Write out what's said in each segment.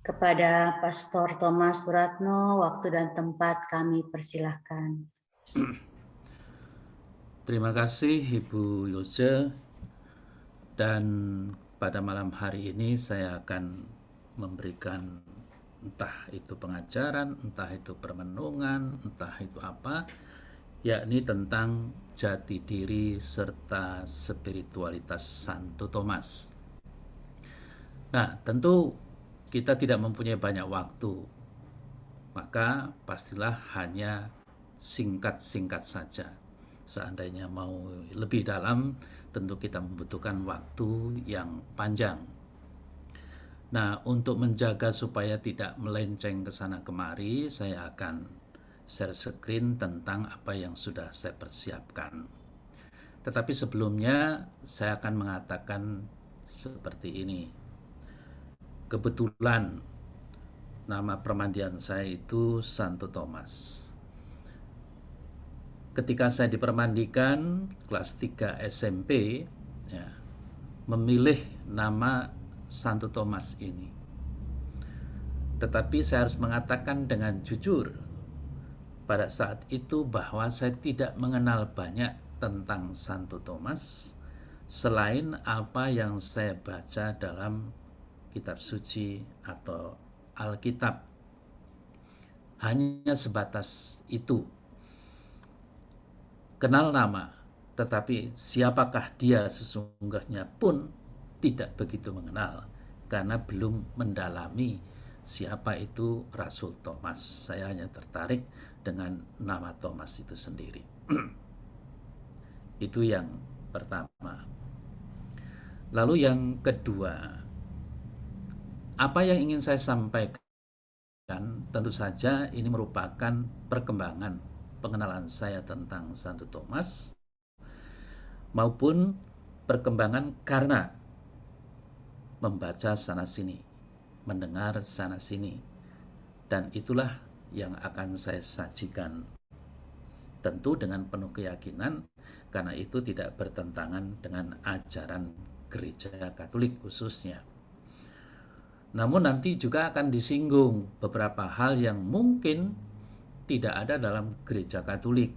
Kepada Pastor Thomas Suratno, waktu dan tempat kami persilahkan. Terima kasih Ibu Yose, dan pada malam hari ini saya akan memberikan entah itu pengajaran, entah itu permenungan, entah itu apa, yakni tentang jati diri serta spiritualitas Santo Thomas. Nah, tentu kita tidak mempunyai banyak waktu, maka pastilah hanya singkat-singkat saja. Seandainya mau lebih dalam, tentu kita membutuhkan waktu yang panjang. Nah, untuk menjaga supaya tidak melenceng ke sana kemari, saya akan share screen tentang apa yang sudah saya persiapkan. Tetapi sebelumnya, saya akan mengatakan seperti ini. Kebetulan nama permandian saya itu Santo Thomas. Ketika saya dipermandikan kelas 3 SMP, ya, memilih nama Santo Thomas ini. Tetapi saya harus mengatakan dengan jujur pada saat itu bahwa saya tidak mengenal banyak tentang Santo Thomas selain apa yang saya baca dalam kitab suci atau Alkitab. Hanya sebatas itu. Kenal nama, tetapi siapakah dia sesungguhnya pun tidak begitu mengenal, karena belum mendalami siapa itu Rasul Thomas. Saya hanya tertarik dengan nama Thomas itu sendiri. Itu yang pertama. Lalu yang kedua, apa yang ingin saya sampaikan? Tentu saja ini merupakan perkembangan pengenalan saya tentang Santo Thomas, maupun perkembangan karena membaca sana-sini, mendengar sana-sini, dan itulah yang akan saya sajikan. Tentu dengan penuh keyakinan, karena itu tidak bertentangan dengan ajaran Gereja Katolik khususnya. Namun nanti juga akan disinggung beberapa hal yang mungkin tidak ada dalam Gereja Katolik.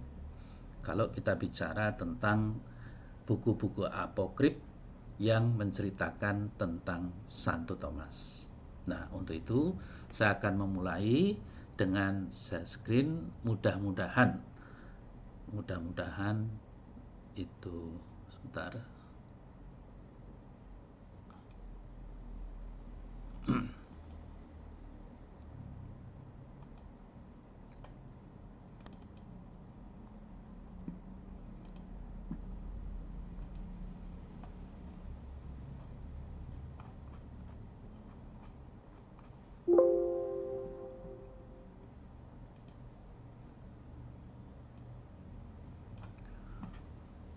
Kalau kita bicara tentang buku-buku apokrif yang menceritakan tentang Santo Thomas. Nah, untuk itu saya akan memulai dengan share screen. Mudah-mudahan itu sebentar.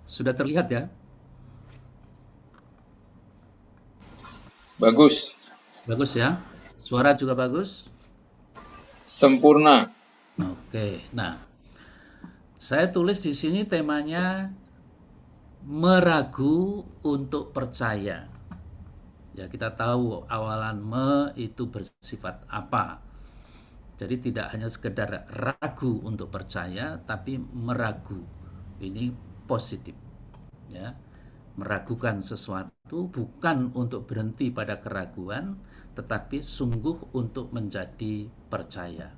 Sudah terlihat ya? Bagus. Bagus ya? Suara juga bagus? Sempurna. Oke, nah, saya tulis di sini temanya meragu untuk percaya. Ya, kita tahu awalan itu bersifat apa. Jadi tidak hanya sekedar ragu untuk percaya, tapi meragu. Ini positif. Ya. Meragukan sesuatu bukan untuk berhenti pada keraguan, tetapi sungguh untuk menjadi percaya.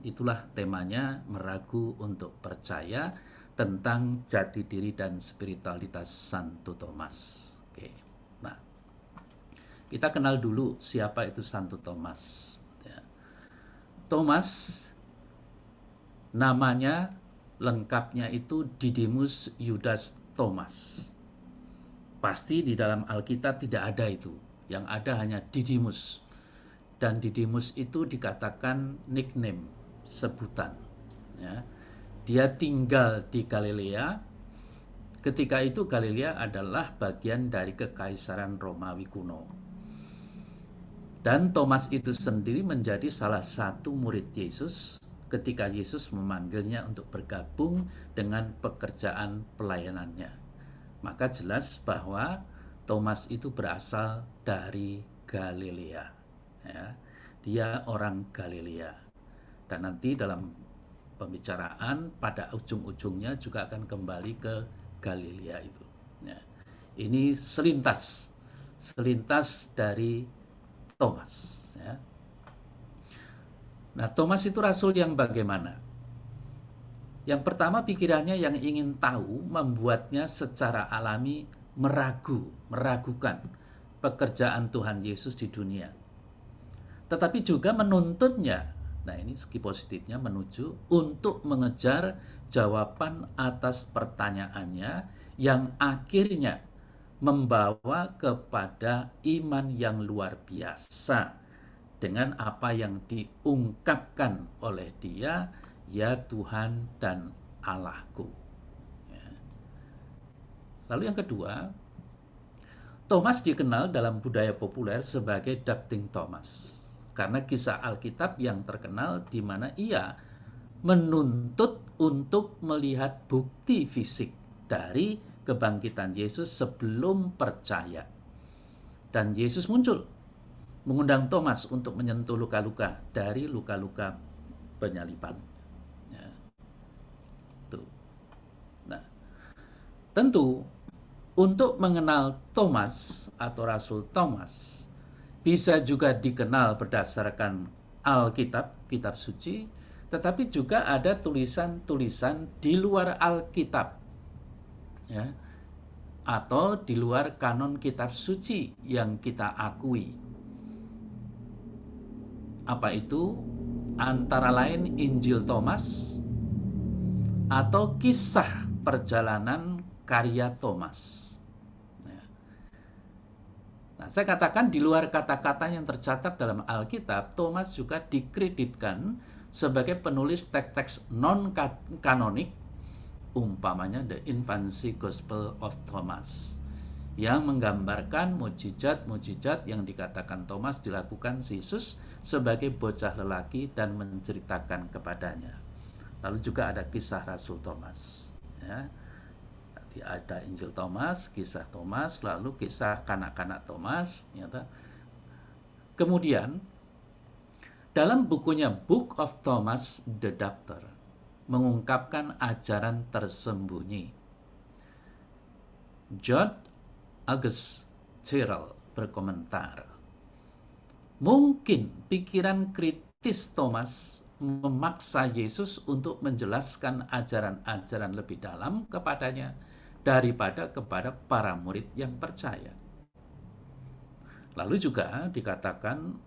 Itulah temanya, meragu untuk percaya, tentang jati diri dan spiritualitas Santo Thomas. Oke. Nah, kita kenal dulu siapa itu Santo Thomas. Ya. Thomas, namanya lengkapnya itu Didymus Yudas Thomas. Pasti di dalam Alkitab tidak ada itu. Yang ada hanya Didymus. Dan Didymus itu dikatakan nickname, sebutan. Ya. Dia tinggal di Galilea. Ketika itu Galilea adalah bagian dari Kekaisaran Romawi kuno. Dan Thomas itu sendiri menjadi salah satu murid Yesus ketika Yesus memanggilnya untuk bergabung dengan pekerjaan pelayanannya. Maka jelas bahwa Thomas itu berasal dari Galilea. Ya, dia orang Galilea. Dan nanti dalam pembicaraan pada ujung-ujungnya juga akan kembali ke Galilea itu. Ya. Ini selintas dari Thomas. Ya. Nah, Thomas itu rasul yang bagaimana? Yang pertama pikirannya yang ingin tahu membuatnya secara alami meragukan pekerjaan Tuhan Yesus di dunia. Tetapi juga menuntutnya, nah ini segi positifnya, menuju untuk mengejar jawaban atas pertanyaannya yang akhirnya membawa kepada iman yang luar biasa dengan apa yang diungkapkan oleh dia, ya Tuhan dan Allahku. Ya. Lalu yang kedua, Thomas dikenal dalam budaya populer sebagai Doubting Thomas. Karena kisah Alkitab yang terkenal di mana ia menuntut untuk melihat bukti fisik dari kebangkitan Yesus sebelum percaya. Dan Yesus muncul mengundang Thomas untuk menyentuh luka-luka dari luka-luka penyaliban. Ya, tuh. Nah, tentu untuk mengenal Thomas atau Rasul Thomas bisa juga dikenal berdasarkan Alkitab, kitab suci, tetapi juga ada tulisan-tulisan di luar Alkitab, ya, atau di luar kanon kitab suci yang kita akui. Apa itu? Antara lain Injil Thomas atau kisah perjalanan karya Thomas. Nah, saya katakan di luar kata-kata yang tercatat dalam Alkitab, Thomas juga dikreditkan sebagai penulis teks-teks non-kanonik, umpamanya The Infancy Gospel of Thomas, yang menggambarkan mujizat-mujizat yang dikatakan Thomas dilakukan Yesus sebagai bocah lelaki dan menceritakan kepadanya. Lalu juga ada kisah Rasul Thomas. Ya. Ada Injil Thomas, kisah Thomas, lalu kisah kanak-kanak Thomas. Ya. Kemudian, dalam bukunya Book of Thomas the Doubter, mengungkapkan ajaran tersembunyi. John August Tyrrell berkomentar, mungkin pikiran kritis Thomas memaksa Yesus untuk menjelaskan ajaran-ajaran lebih dalam kepadanya daripada kepada para murid yang percaya. Lalu juga dikatakan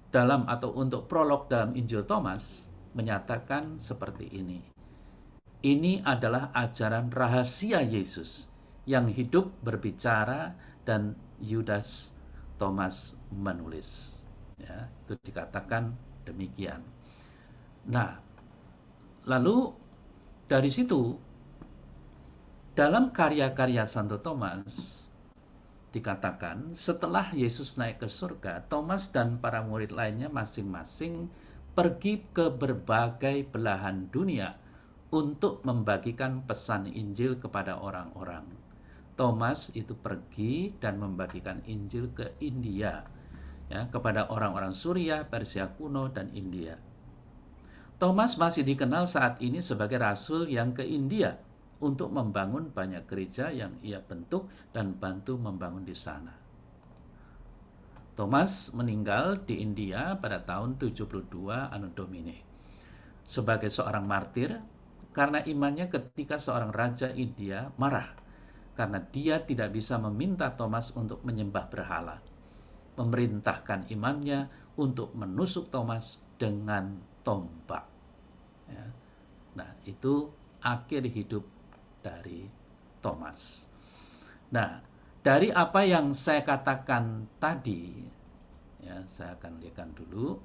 dalam atau untuk prolog dalam Injil Thomas menyatakan seperti ini. Ini adalah ajaran rahasia Yesus yang hidup berbicara dan Yudas Thomas menulis. Ya, itu dikatakan demikian. Nah, lalu dari situ dalam karya-karya Santo Thomas dikatakan setelah Yesus naik ke surga, Thomas dan para murid lainnya masing-masing pergi ke berbagai belahan dunia untuk membagikan pesan Injil kepada orang-orang. Thomas itu pergi dan membagikan Injil ke India, ya, kepada orang-orang Suriah, Persia kuno, dan India. Thomas masih dikenal saat ini sebagai rasul yang ke India untuk membangun banyak gereja yang ia bentuk dan bantu membangun di sana. Thomas meninggal di India pada tahun 72 Anno Domini sebagai seorang martir karena imannya ketika seorang raja India marah karena dia tidak bisa meminta Thomas untuk menyembah berhala, memerintahkan imannya untuk menusuk Thomas dengan tombak. Ya. Nah, itu akhir hidup dari Thomas. Nah, dari apa yang saya katakan tadi, ya, saya akan lihatkan dulu.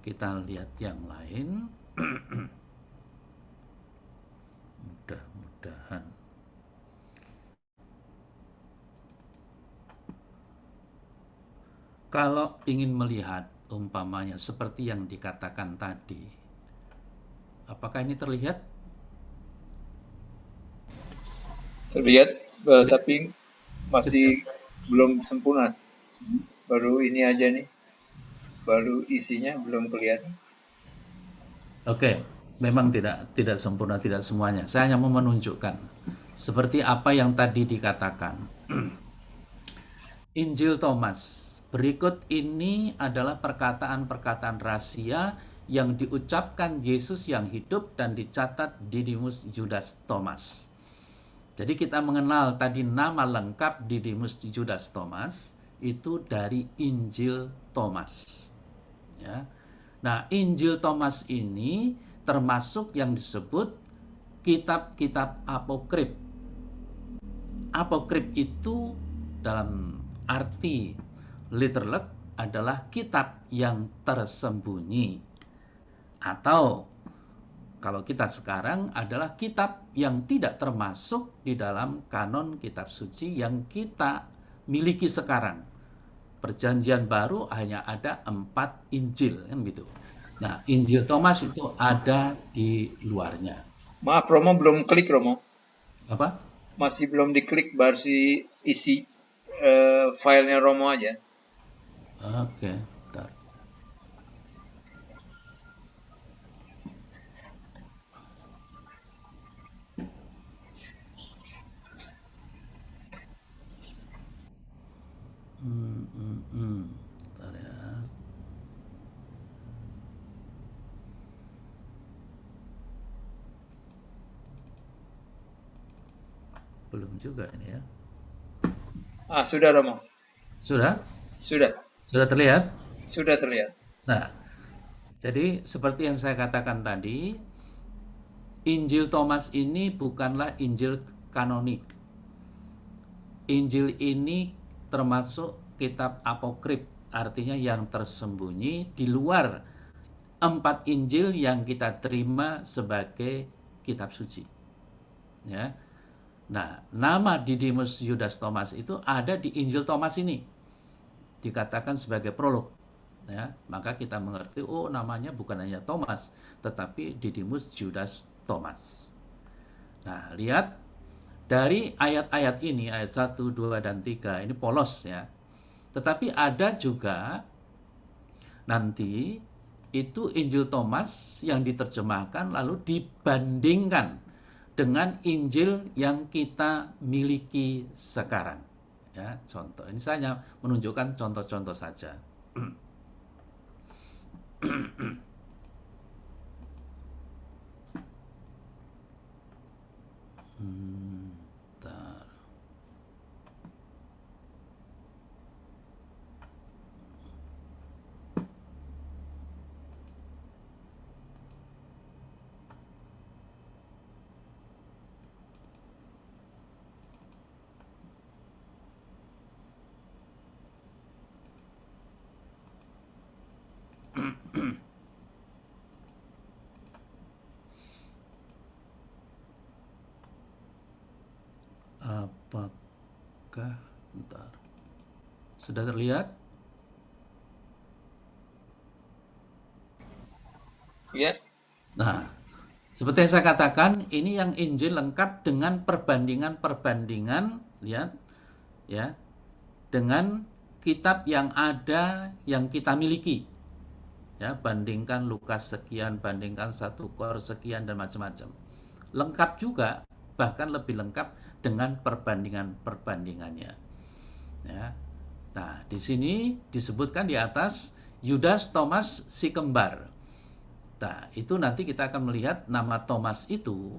Kita lihat yang lain. Mudah-mudahan. Kalau ingin melihat umpamanya seperti yang dikatakan tadi, apakah ini terlihat? Terlihat, tapi masih belum sempurna. Baru ini aja nih. Baru isinya belum kelihatan. Oke, memang tidak sempurna, tidak semuanya. Saya hanya mau menunjukkan seperti apa yang tadi dikatakan. Injil Thomas. Berikut ini adalah perkataan-perkataan rahasia yang diucapkan Yesus yang hidup dan dicatat Didimus Judas Thomas. Jadi kita mengenal tadi nama lengkap Didimus Judas Thomas itu dari Injil Thomas. Ya. Nah, Injil Thomas ini termasuk yang disebut kitab-kitab apokrif. Apokrif itu dalam arti literal adalah kitab yang tersembunyi. Atau kalau kita sekarang adalah kitab yang tidak termasuk di dalam kanon kitab suci yang kita miliki sekarang. Perjanjian baru hanya ada 4 Injil, kan gitu. Nah, Injil Thomas itu ada di luarnya. Maaf, Romo belum klik, Romo. Apa? Masih belum diklik, baru isi filenya Romo aja. Oke, bentar. Bentar ya. Belum juga ini ya. Sudah, Romo. Sudah? Sudah. Sudah terlihat? Sudah terlihat. Nah, jadi seperti yang saya katakan tadi, Injil Thomas ini bukanlah Injil kanonik. Injil ini termasuk kitab apokrif, artinya yang tersembunyi di luar 4 Injil yang kita terima sebagai kitab suci. Ya. Nah, nama Didimus Judas Thomas itu ada di Injil Thomas ini. Dikatakan sebagai prolog. Ya, maka kita mengerti, oh namanya bukan hanya Thomas, tetapi Didimus Judas Thomas. Nah, lihat dari ayat-ayat ini, ayat 1, 2, dan 3, ini polos ya. Tetapi ada juga nanti itu Injil Thomas yang diterjemahkan lalu dibandingkan dengan Injil yang kita miliki sekarang. Ya, contoh. Ini saya hanya menunjukkan contoh-contoh saja. Bentar. Apakah bentar. Sudah terlihat? Ya. Nah, seperti yang saya katakan, ini yang Injil lengkap dengan perbandingan-perbandingan, lihat ya, dengan kitab yang ada yang kita miliki. Ya, bandingkan Lukas sekian, bandingkan 1 Kor sekian dan macam-macam. Lengkap juga, bahkan lebih lengkap dengan perbandingan-perbandingannya. Ya. Nah, di sini disebutkan di atas Judas Thomas si kembar. Nah, itu nanti kita akan melihat nama Thomas itu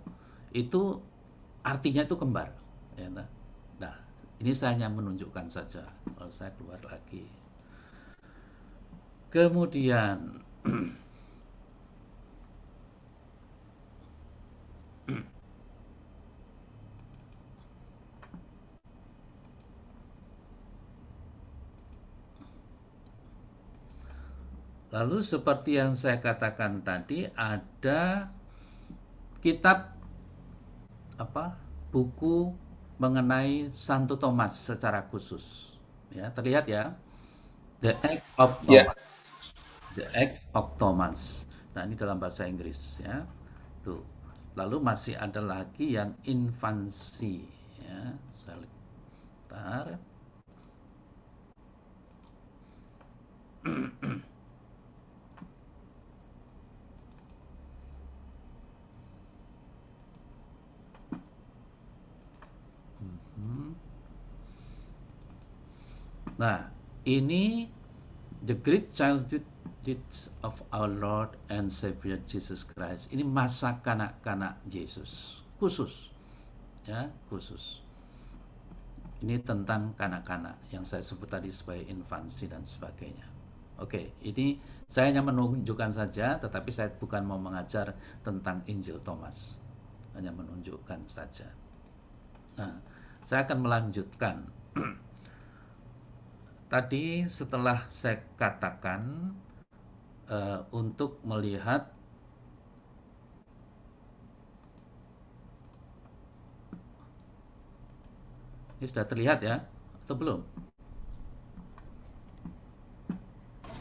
artinya itu kembar. Ya, nah, ini saya hanya menunjukkan saja. Kalau saya keluar lagi. Kemudian lalu seperti yang saya katakan tadi, ada kitab buku mengenai Santo Thomas secara khusus. Ya, terlihat ya. The Acts of Thomas. Ya. The Acts of Thomas. Nah, ini dalam bahasa Inggris ya. Tuh. Lalu masih ada lagi yang infansi ya. Sebentar. Nah, ini the great childhood deeds of our Lord and Savior Jesus Christ. Ini masa kanak-kanak Yesus, khusus, ya, khusus. Ini tentang kanak-kanak yang saya sebut tadi sebagai infansi dan sebagainya. Oke, ini saya hanya menunjukkan saja, tetapi saya bukan mau mengajar tentang Injil Thomas, hanya menunjukkan saja. Nah, saya akan melanjutkan. Tadi setelah saya katakan untuk melihat ini sudah terlihat ya atau belum?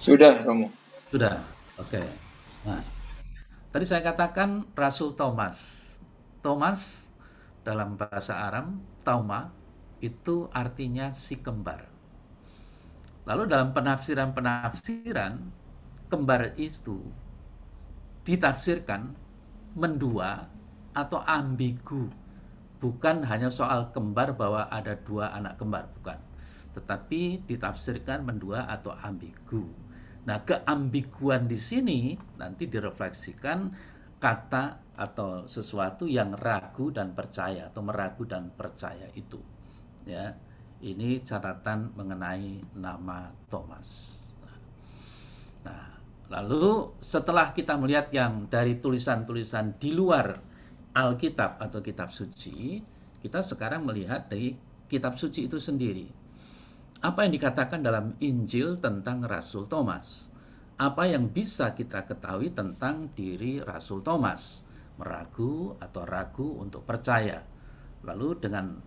Sudah, Romo. Sudah, oke. Nah, tadi saya katakan Rasul Thomas. Thomas dalam bahasa Aram, Tauma, itu artinya si kembar. Lalu dalam penafsiran-penafsiran, kembar itu ditafsirkan mendua atau ambigu. Bukan hanya soal kembar bahwa ada dua anak kembar, bukan. Tetapi ditafsirkan mendua atau ambigu. Nah, keambiguan di sini nanti direfleksikan kata atau sesuatu yang ragu dan percaya atau meragu dan percaya itu. Ya. Ini catatan mengenai nama Thomas. Nah, lalu setelah kita melihat yang dari tulisan-tulisan di luar Alkitab atau kitab suci, kita sekarang melihat dari kitab suci itu sendiri. Apa yang dikatakan dalam Injil tentang Rasul Thomas? Apa yang bisa kita ketahui tentang diri Rasul Thomas? Meragu atau ragu untuk percaya. Lalu dengan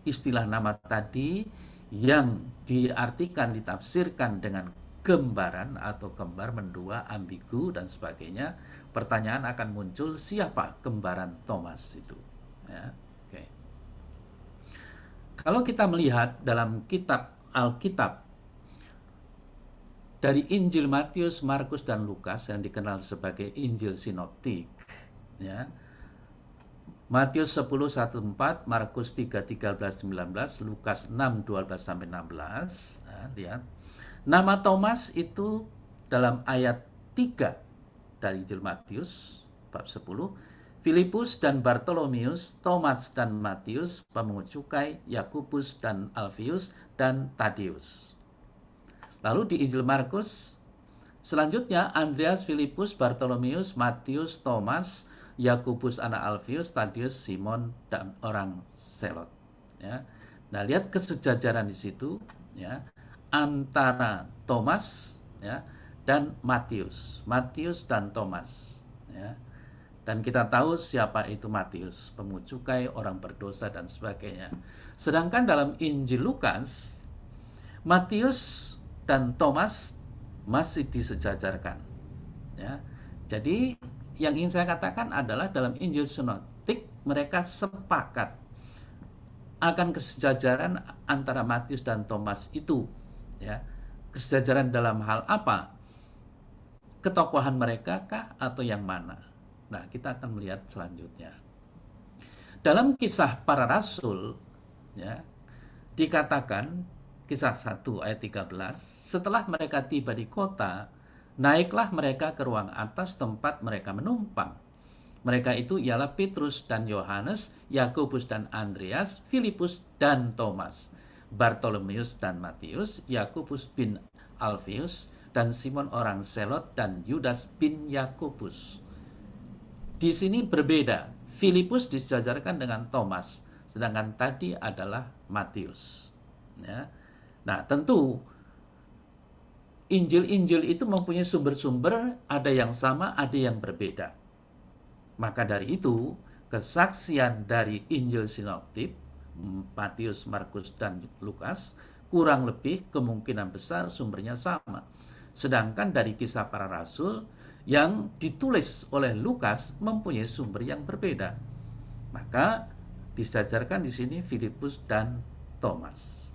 istilah nama tadi yang diartikan, ditafsirkan dengan gembaran atau kembar, mendua, ambigu, dan sebagainya, pertanyaan akan muncul, siapa kembaran Thomas itu? Ya, oke. Kalau kita melihat dalam kitab Alkitab, dari Injil Matius, Markus, dan Lukas yang dikenal sebagai Injil Sinoptik, ya, Matius 10:1-4, Markus 3:13-19, Lukas 6:12-16. Nah, lihat. Nama Thomas itu dalam ayat 3 dari Injil Matius bab 10, Filipus dan Bartolomeus, Thomas dan Matius, pemungut cukai, Yakubus dan Alfius, dan Tadeus. Lalu di Injil Markus selanjutnya Andreas, Filipus, Bartolomeus, Matius, Thomas, Yakubus anak Alfius, Tadeus, Simon, dan orang Selot. Ya. Nah, lihat kesejajaran di situ, ya, antara Thomas, ya, dan Matius, Matius dan Thomas. Ya. Dan kita tahu siapa itu Matius, pemungut cukai, orang berdosa, dan sebagainya. Sedangkan dalam Injil Lukas, Matius dan Thomas masih disejajarkan. Ya. Jadi yang ingin saya katakan adalah dalam Injil Sinoptik mereka sepakat akan kesejajaran antara Matius dan Thomas itu. Ya. Kesejajaran dalam hal apa? Ketokohan mereka kah atau yang mana? Nah, kita akan melihat selanjutnya. Dalam kisah para rasul, ya, dikatakan kisah 1 ayat 13, setelah mereka tiba di kota, naiklah mereka ke ruang atas tempat mereka menumpang. Mereka itu ialah Petrus dan Yohanes, Yakobus dan Andreas, Filipus dan Thomas, Bartolomeus dan Matius, Yakobus bin Alfius, dan Simon orang Selot, dan Yudas bin Yakobus. Di sini berbeda. Filipus disejajarkan dengan Thomas, sedangkan tadi adalah Matius. Ya. Nah, tentu Injil-Injil itu mempunyai sumber-sumber, ada yang sama, ada yang berbeda. Maka dari itu, kesaksian dari Injil Sinoptik, Matius, Markus, dan Lukas, kurang lebih kemungkinan besar sumbernya sama. Sedangkan dari kisah para rasul, yang ditulis oleh Lukas mempunyai sumber yang berbeda. Maka disejajarkan di sini Filipus dan Thomas.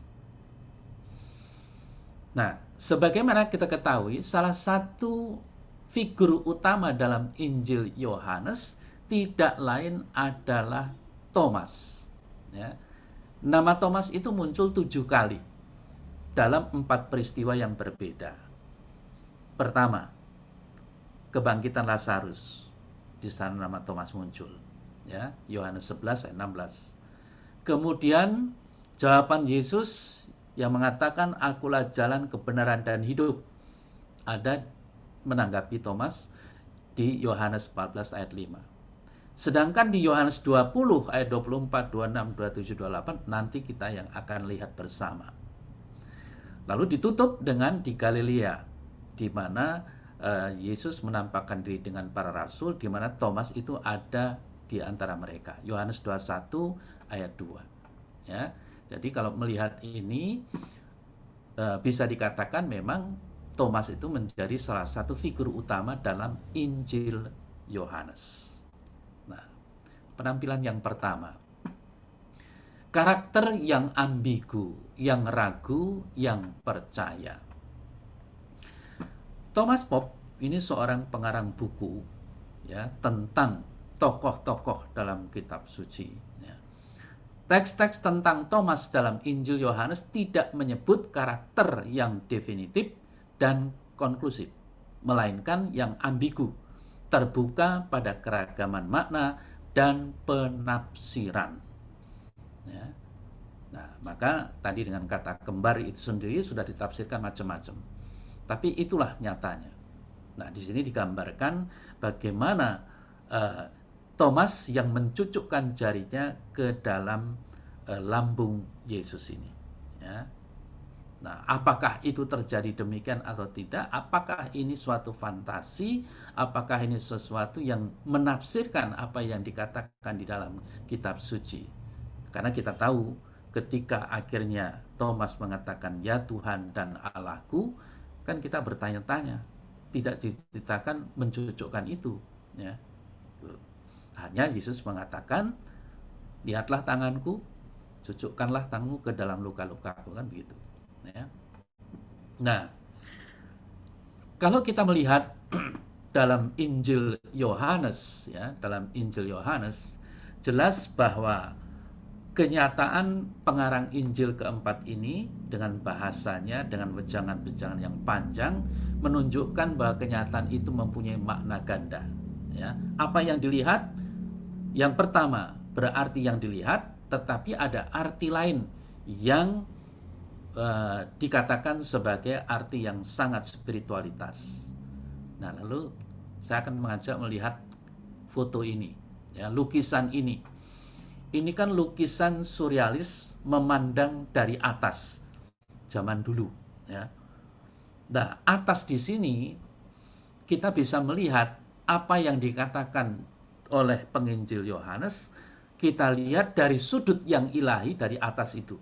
Nah, sebagaimana kita ketahui, salah satu figur utama dalam Injil Yohanes tidak lain adalah Thomas. Ya. Nama Thomas itu muncul 7 kali dalam 4 peristiwa yang berbeda. Pertama, kebangkitan Lazarus. Di sana nama Thomas muncul. Ya, Yohanes 11 ayat 16. Kemudian jawaban Yesus yang mengatakan akulah jalan, kebenaran, dan hidup. Ada menanggapi Thomas di Yohanes 14 ayat 5. Sedangkan di Yohanes 20 ayat 24, 26, 27, 28 nanti kita yang akan lihat bersama. Lalu ditutup dengan di Galilea, di mana Yesus menampakkan diri dengan para rasul, di mana Thomas itu ada di antara mereka. Yohanes 21 ayat 2. Ya. Jadi kalau melihat ini bisa dikatakan memang Thomas itu menjadi salah satu figur utama dalam Injil Yohanes. Nah, penampilan yang pertama. Karakter yang ambigu, yang ragu, yang percaya. Thomas Pope ini seorang pengarang buku ya tentang tokoh-tokoh dalam kitab suci. Ya. Teks-teks tentang Thomas dalam Injil Yohanes tidak menyebut karakter yang definitif dan konklusif, melainkan yang ambigu, terbuka pada keragaman makna dan penafsiran. Ya. Nah, maka tadi dengan kata kembar itu sendiri sudah ditafsirkan macam-macam. Tapi itulah nyatanya. Nah, di sini digambarkan bagaimana Thomas yang mencucukkan jarinya ke dalam lambung Yesus ini. Ya. Nah, apakah itu terjadi demikian atau tidak? Apakah ini suatu fantasi? Apakah ini sesuatu yang menafsirkan apa yang dikatakan di dalam kitab suci? Karena kita tahu ketika akhirnya Thomas mengatakan, "Ya Tuhan dan Allahku," kan kita bertanya-tanya, tidak diceritakan mencucukkan itu. Ya. Hanya Yesus mengatakan, "Lihatlah tanganku, cucukkanlah tanganmu ke dalam luka-lukaku," kan begitu. Ya. Nah, kalau kita melihat dalam Injil Yohanes, ya, dalam Injil Yohanes jelas bahwa kenyataan pengarang Injil keempat ini dengan bahasanya, dengan wejangan-wejangan yang panjang, menunjukkan bahwa kenyataan itu mempunyai makna ganda. Ya. Apa yang dilihat? Yang pertama, berarti yang dilihat, tetapi ada arti lain yang dikatakan sebagai arti yang sangat spiritualitas. Nah, lalu saya akan mengajak melihat foto ini, ya, lukisan ini. Ini kan lukisan surrealis memandang dari atas zaman dulu. Ya. Nah, atas di sini kita bisa melihat apa yang dikatakan oleh penginjil Yohanes. Kita lihat dari sudut yang ilahi dari atas itu.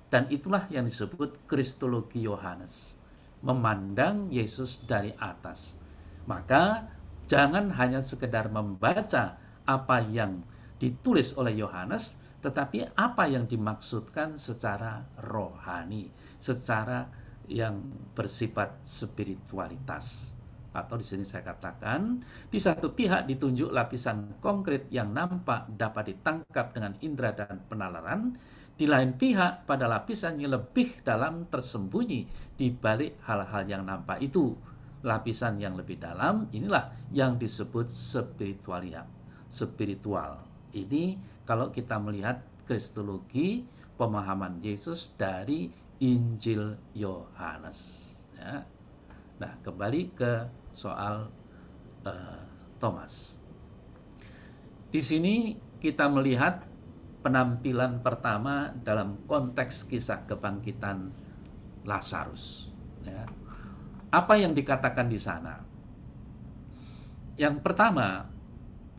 Dan itulah yang disebut Kristologi Yohanes. Memandang Yesus dari atas. Maka jangan hanya sekedar membaca apa yang ditulis oleh Yohanes, tetapi apa yang dimaksudkan secara rohani, secara yang bersifat spiritualitas. Atau di sini saya katakan, di satu pihak ditunjuk lapisan konkret yang nampak dapat ditangkap dengan indera dan penalaran, di lain pihak pada lapisan yang lebih dalam tersembunyi di balik hal-hal yang nampak itu. Lapisan yang lebih dalam inilah yang disebut spiritual. Ini kalau kita melihat kristologi pemahaman Yesus dari Injil Yohanes. Ya. Nah, kembali ke soal Thomas. Di sini kita melihat penampilan pertama dalam konteks kisah kebangkitan Lazarus. Ya. Apa yang dikatakan di sana? Yang pertama,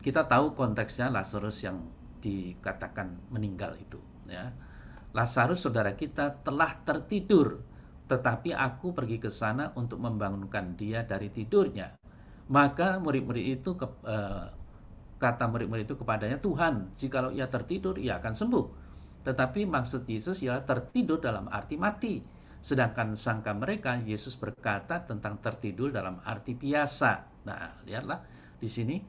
kita tahu konteksnya Lazarus yang dikatakan meninggal itu. Ya. Lazarus saudara kita telah tertidur, tetapi aku pergi ke sana untuk membangunkan dia dari tidurnya. Maka murid-murid itu kata murid-murid itu kepadanya, "Tuhan, jikalau ia tertidur, ia akan sembuh." Tetapi maksud Yesus ialah tertidur dalam arti mati. Sedangkan sangka mereka, Yesus berkata tentang tertidur dalam arti biasa. Nah, lihatlah di sini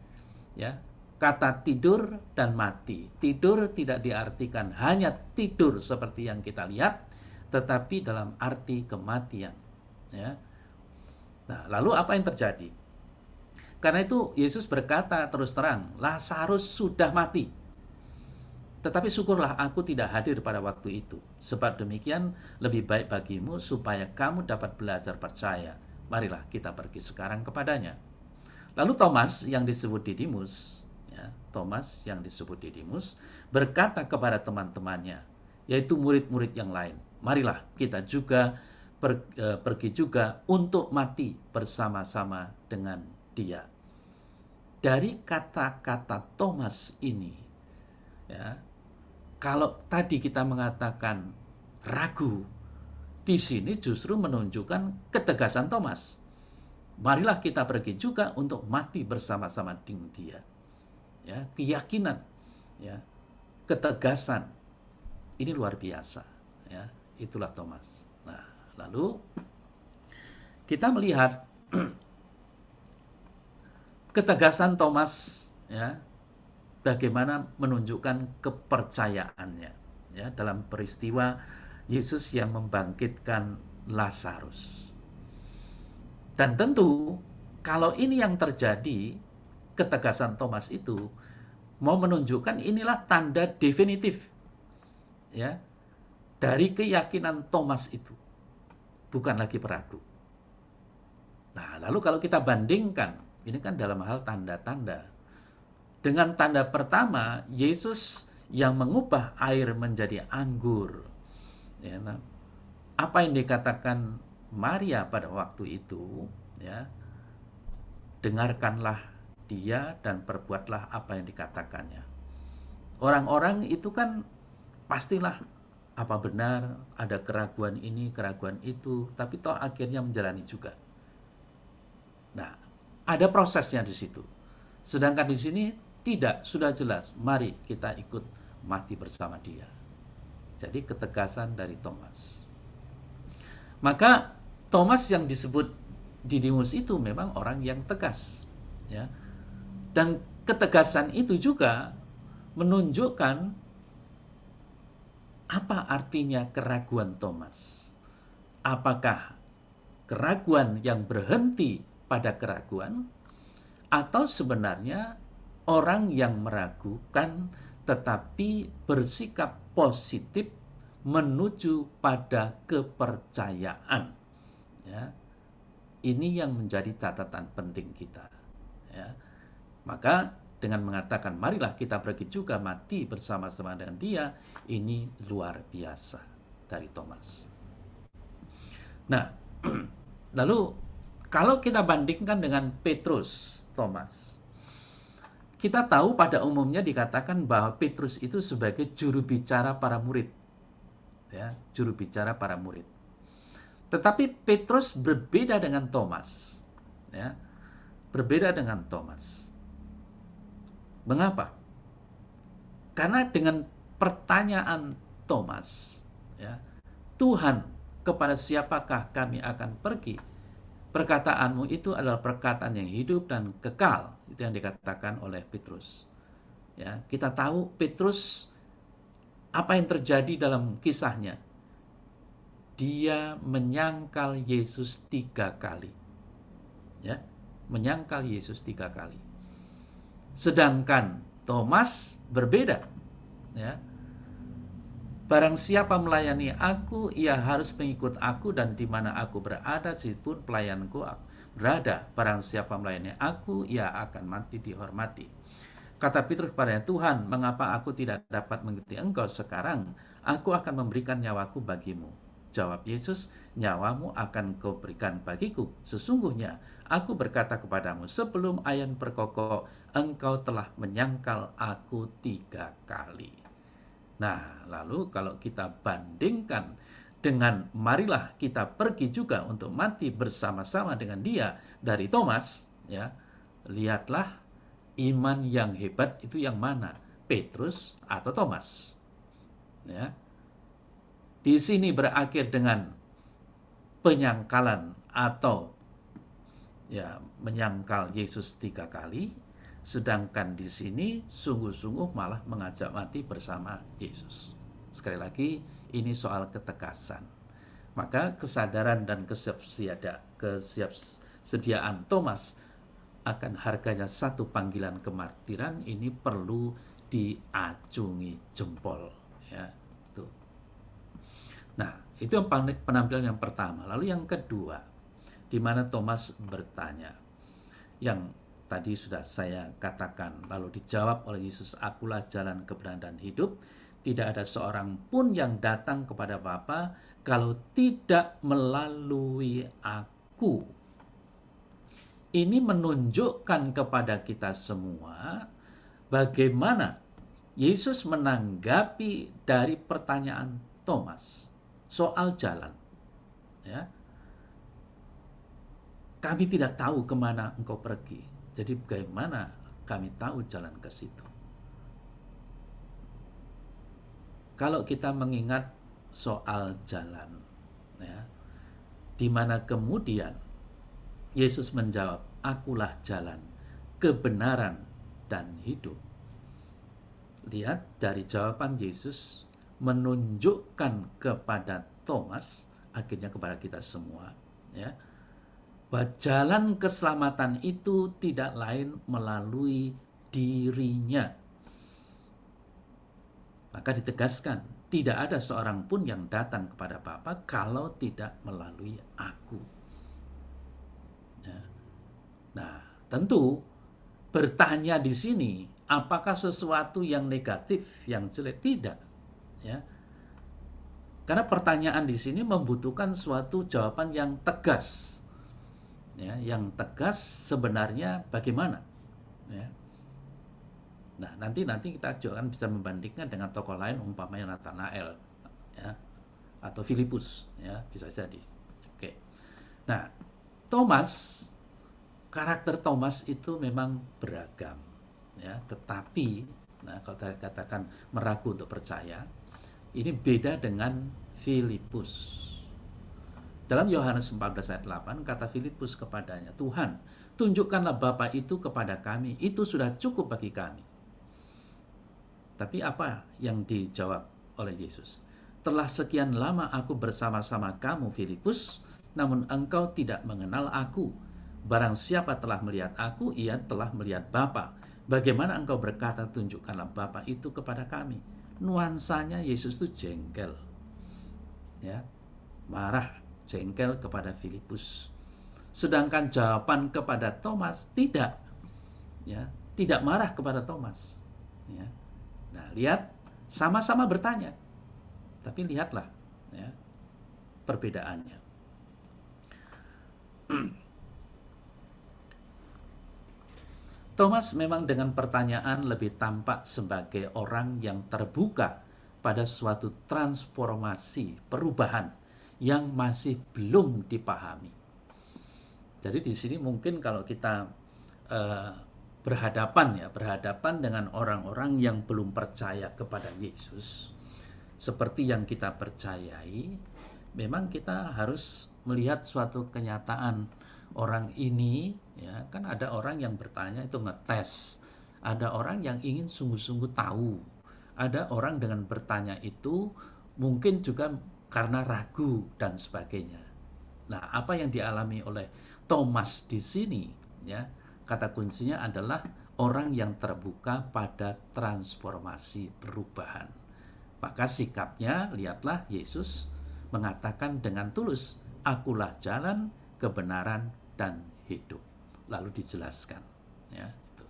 ya, kata tidur dan mati. Tidur tidak diartikan hanya tidur seperti yang kita lihat, tetapi dalam arti kematian. Ya. Nah, lalu apa yang terjadi? Karena itu Yesus berkata terus terang, Lazarus sudah mati. Tetapi syukurlah aku tidak hadir pada waktu itu. Sebab demikian lebih baik bagimu supaya kamu dapat belajar percaya. Marilah kita pergi sekarang kepadanya. Lalu Thomas yang disebut Didimus, ya, Thomas yang disebut Didimus berkata kepada teman-temannya, yaitu murid-murid yang lain, marilah kita juga pergi juga untuk mati bersama-sama dengan dia. Dari kata-kata Thomas ini, ya, kalau tadi kita mengatakan ragu, di sini justru menunjukkan ketegasan Thomas. Marilah kita pergi juga untuk mati bersama-sama dengan dia. Ya, keyakinan, ya, ketegasan. Ini luar biasa, ya. Itulah Thomas. Nah, lalu kita melihat ketegasan Thomas, ya, bagaimana menunjukkan kepercayaannya, ya, dalam peristiwa Yesus yang membangkitkan Lazarus. Dan tentu kalau ini yang terjadi, ketegasan Thomas itu mau menunjukkan inilah tanda definitif, ya, dari keyakinan Thomas itu, bukan lagi peragu. Nah, lalu kalau kita bandingkan, ini kan dalam hal tanda-tanda. Dengan tanda pertama, Yesus yang mengubah air menjadi anggur. Ya, nah, apa yang dikatakan Maria pada waktu itu, ya, dengarkanlah dia dan perbuatlah apa yang dikatakannya. Orang-orang itu kan pastilah apa benar ada keraguan ini, keraguan itu, tapi toh akhirnya menjalani juga. Nah, ada prosesnya di situ. Sedangkan di sini tidak, sudah jelas, mari kita ikut mati bersama dia. Jadi ketegasan dari Thomas. Maka Thomas yang disebut Didimus itu memang orang yang tegas, ya. Dan ketegasan itu juga menunjukkan apa artinya keraguan Thomas. Apakah keraguan yang berhenti pada keraguan, atau sebenarnya orang yang meragukan tetapi bersikap positif menuju pada kepercayaan. Ya. Ini yang menjadi catatan penting kita. Ya. Maka dengan mengatakan marilah kita pergi juga mati bersama-sama dengan dia, ini luar biasa dari Thomas. Nah, lalu kalau kita bandingkan dengan Petrus, Thomas, kita tahu pada umumnya dikatakan bahwa Petrus itu sebagai juru bicara para murid. Ya, juru bicara para murid. Tetapi Petrus berbeda dengan Thomas. Ya, berbeda dengan Thomas. Mengapa? Karena dengan pertanyaan Thomas, ya, Tuhan, kepada siapakah kami akan pergi? Perkataanmu itu adalah perkataan yang hidup dan kekal. Itu yang dikatakan oleh Petrus. Ya, kita tahu Petrus, apa yang terjadi dalam kisahnya. Dia menyangkal Yesus 3 kali. Ya, menyangkal Yesus 3 kali. Sedangkan Thomas berbeda. Ya. Barang siapa melayani aku, ia harus mengikut aku, dan di mana aku berada, situpun pelayanku berada. Barang siapa melayani aku, ia akan mati dihormati. Kata Petrus kepadanya, Tuhan, mengapa aku tidak dapat mengikuti engkau sekarang? Aku akan memberikan nyawaku bagimu. Jawab Yesus, nyawamu akan kau berikan bagiku. Sesungguhnya aku berkata kepadamu, sebelum ayan berkokok, engkau telah menyangkal aku 3 kali. Nah, lalu kalau kita bandingkan dengan marilah kita pergi juga untuk mati bersama-sama dengan dia dari Thomas, ya, lihatlah iman yang hebat itu yang mana? Petrus atau Thomas? Ya. Di sini berakhir dengan penyangkalan atau ya menyangkal Yesus 3 kali, sedangkan di sini sungguh-sungguh malah mengajak mati bersama Yesus. Sekali lagi, ini soal ketegasan. Maka kesadaran dan kesediaan Thomas akan harganya satu panggilan kemartiran ini perlu diacungi jempol, ya. Tuh. Nah, itu yang penampilan yang pertama. Lalu yang kedua, di mana Thomas bertanya, yang tadi sudah saya katakan, lalu dijawab oleh Yesus, "Akulah jalan, kebenaran, dan hidup. Tidak ada seorang pun yang datang kepada Bapa kalau tidak melalui aku." Ini menunjukkan kepada kita semua bagaimana Yesus menanggapi dari pertanyaan Thomas soal jalan. Ya. Kami tidak tahu kemana engkau pergi. Jadi bagaimana kami tahu jalan ke situ? Kalau kita mengingat soal jalan, ya, di mana kemudian Yesus menjawab, "Akulah jalan, kebenaran, dan hidup." Lihat dari jawaban Yesus menunjukkan kepada Thomas, akhirnya kepada kita semua, ya, bahwa jalan keselamatan itu tidak lain melalui dirinya. Maka ditegaskan, tidak ada seorang pun yang datang kepada Bapa kalau tidak melalui aku. Ya. Nah, tentu bertanya di sini, apakah sesuatu yang negatif, yang jelek? Tidak. Ya. Karena pertanyaan di sini membutuhkan suatu jawaban yang tegas. Ya, yang tegas sebenarnya bagaimana? Ya. Nah, nanti kita juga bisa membandingkan dengan tokoh lain, umpamanya Nathanael, ya, atau Filipus, ya, bisa jadi. Oke. Nah, karakter Thomas itu memang beragam, ya. Tetapi, nah, kalau saya katakan meragu untuk percaya, ini beda dengan Filipus. Dalam Yohanes 14 ayat 8, kata Filipus kepadanya, "Tuhan, tunjukkanlah Bapa itu kepada kami, itu sudah cukup bagi kami." Tapi apa yang dijawab oleh Yesus? "Telah sekian lama aku bersama-sama kamu, Filipus, namun engkau tidak mengenal aku. Barang siapa telah melihat aku, ia telah melihat Bapa. Bagaimana engkau berkata, tunjukkanlah Bapa itu kepada kami?" Nuansanya Yesus itu jengkel. Ya, marah, jengkel kepada Filipus. Sedangkan jawaban kepada Thomas tidak. Ya, tidak marah kepada Thomas. Ya. Nah, lihat, sama-sama bertanya. Tapi lihatlah, ya, perbedaannya. Thomas memang dengan pertanyaan lebih tampak sebagai orang yang terbuka pada suatu transformasi, perubahan yang masih belum dipahami. Jadi di sini mungkin kalau kita berhadapan dengan orang-orang yang belum percaya kepada Yesus, seperti yang kita percayai, memang kita harus melihat suatu kenyataan. Orang ini, ya, kan ada orang yang bertanya itu ngetes, ada orang yang ingin sungguh-sungguh tahu, ada orang dengan bertanya itu mungkin juga karena ragu dan sebagainya. Nah, apa yang dialami oleh Thomas di sini, ya, kata kuncinya adalah orang yang terbuka pada transformasi perubahan. Maka sikapnya, lihatlah, Yesus mengatakan dengan tulus, "Akulah jalan, kebenaran, dan hidup." Lalu dijelaskan, ya, itu.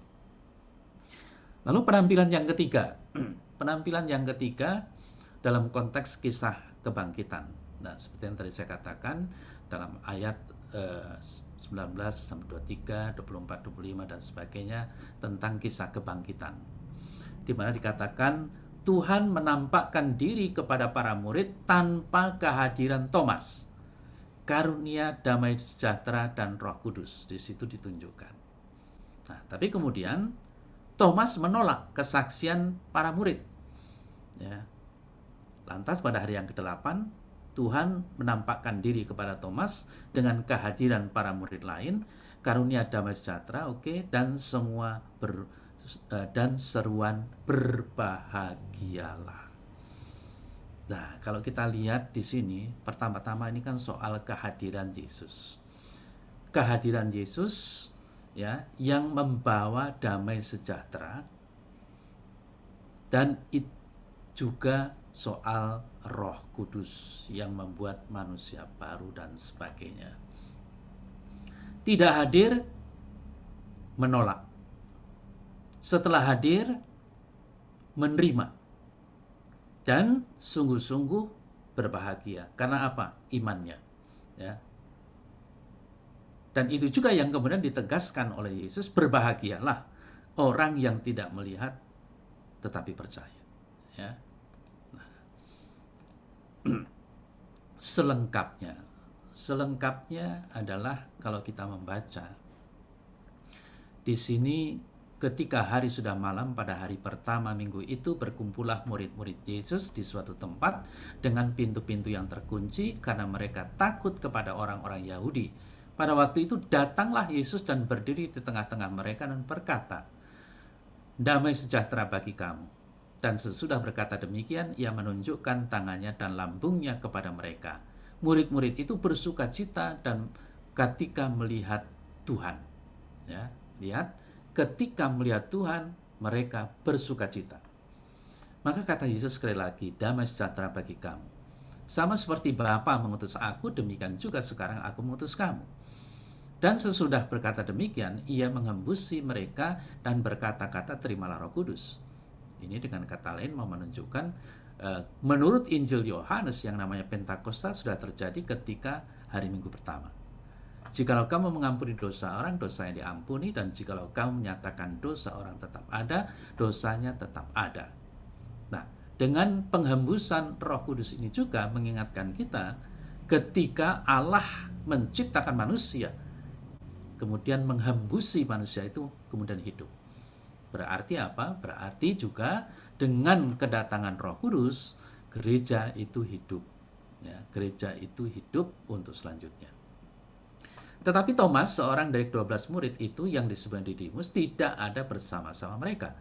Lalu penampilan yang ketiga, penampilan yang ketiga dalam konteks kisah kebangkitan. Nah, seperti yang tadi saya katakan dalam ayat 19 sampai 23, 24, 25 dan sebagainya tentang kisah kebangkitan, di mana dikatakan Tuhan menampakkan diri kepada para murid tanpa kehadiran Thomas. Karunia, damai sejahtera, dan Roh Kudus di situ ditunjukkan. Nah, tapi kemudian Thomas menolak kesaksian para murid. Ya. Lantas pada hari yang ke-8 Tuhan menampakkan diri kepada Thomas dengan kehadiran para murid lain, karunia damai sejahtera, dan dan seruan berbahagialah. Nah, kalau kita lihat di sini, pertama-tama ini kan soal kehadiran Yesus. Kehadiran Yesus ya yang membawa damai sejahtera, dan juga soal Roh Kudus yang membuat manusia baru dan sebagainya. Tidak hadir, menolak. Setelah hadir, menerima. Dan sungguh-sungguh berbahagia. Karena apa? Imannya. Ya. Dan itu juga yang kemudian ditegaskan oleh Yesus, berbahagialah orang yang tidak melihat tetapi percaya. Ya. Nah. Selengkapnya adalah kalau kita membaca di sini, ketika hari sudah malam pada hari pertama minggu itu, berkumpullah murid-murid Yesus di suatu tempat dengan pintu-pintu yang terkunci karena mereka takut kepada orang-orang Yahudi. Pada waktu itu datanglah Yesus dan berdiri di tengah-tengah mereka dan berkata, damai sejahtera bagi kamu. Dan sesudah berkata demikian, ia menunjukkan tangannya dan lambungnya kepada mereka. Murid-murid itu bersukacita dan ketika melihat Tuhan. Ya, lihat, ketika melihat Tuhan, mereka bersukacita. Maka kata Yesus sekali lagi, damai sejahtera bagi kamu. Sama seperti Bapa mengutus aku, demikian juga sekarang aku mengutus kamu. Dan sesudah berkata demikian, ia mengembusi mereka dan berkata-kata, terimalah Roh Kudus. Ini dengan kata lain mau menunjukkan, menurut Injil Yohanes yang namanya Pentakosta sudah terjadi ketika hari Minggu pertama. Jikalau kamu mengampuni dosa orang, dosanya diampuni, dan jikalau kamu menyatakan dosa orang tetap ada, dosanya tetap ada. Nah, dengan penghembusan Roh Kudus ini juga mengingatkan kita ketika Allah menciptakan manusia, kemudian menghembusi manusia itu kemudian hidup. Berarti apa? Berarti juga dengan kedatangan Roh Kudus, gereja itu hidup. Ya, gereja itu hidup untuk selanjutnya. Tetapi Thomas, seorang dari 12 murid itu yang disebut Didimus, tidak ada bersama-sama mereka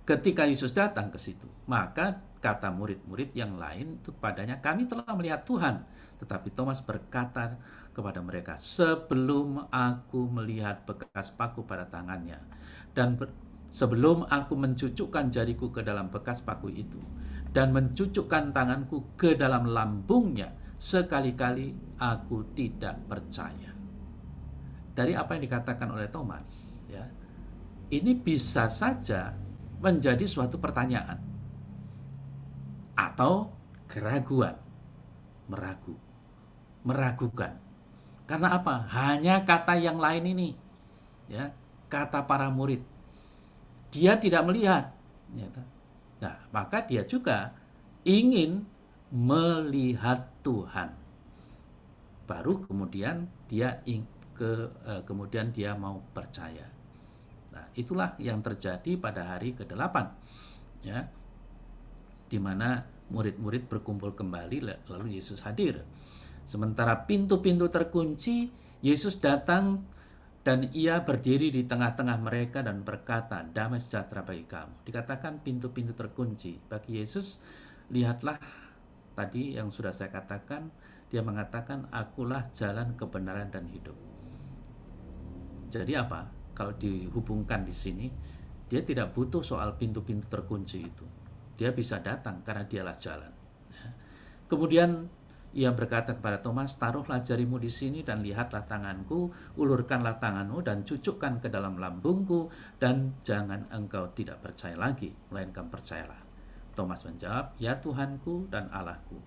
ketika Yesus datang ke situ. Maka kata murid-murid yang lain itu padanya, kami telah melihat Tuhan. Tetapi Thomas berkata kepada mereka, sebelum aku melihat bekas paku pada tangannya, dan sebelum aku mencucukkan jariku ke dalam bekas paku itu, dan mencucukkan tanganku ke dalam lambungnya, sekali-kali aku tidak percaya. Dari apa yang dikatakan oleh Thomas, ya, ini bisa saja menjadi suatu pertanyaan atau keraguan, meragukan. Karena apa? Hanya kata yang lain ini, ya, kata para murid, dia tidak melihat. Nah, maka dia juga ingin melihat Tuhan. Baru kemudian dia mau percaya. Nah, itulah yang terjadi pada hari ke-8, ya, di mana murid-murid berkumpul kembali, lalu Yesus hadir. Sementara pintu-pintu terkunci, Yesus datang dan ia berdiri di tengah-tengah mereka dan berkata, damai sejahtera bagi kamu. Dikatakan pintu-pintu terkunci. Bagi Yesus, lihatlah tadi yang sudah saya katakan, dia mengatakan, akulah jalan, kebenaran, dan hidup. Jadi apa? Kalau dihubungkan di sini, dia tidak butuh soal pintu-pintu terkunci itu. Dia bisa datang karena dialah jalan. Kemudian ia berkata kepada Thomas, taruhlah jarimu di sini dan lihatlah tanganku, ulurkanlah tanganmu dan cucukkan ke dalam lambungku, dan jangan engkau tidak percaya lagi, melainkan percayalah. Thomas menjawab, ya Tuhanku dan Allahku.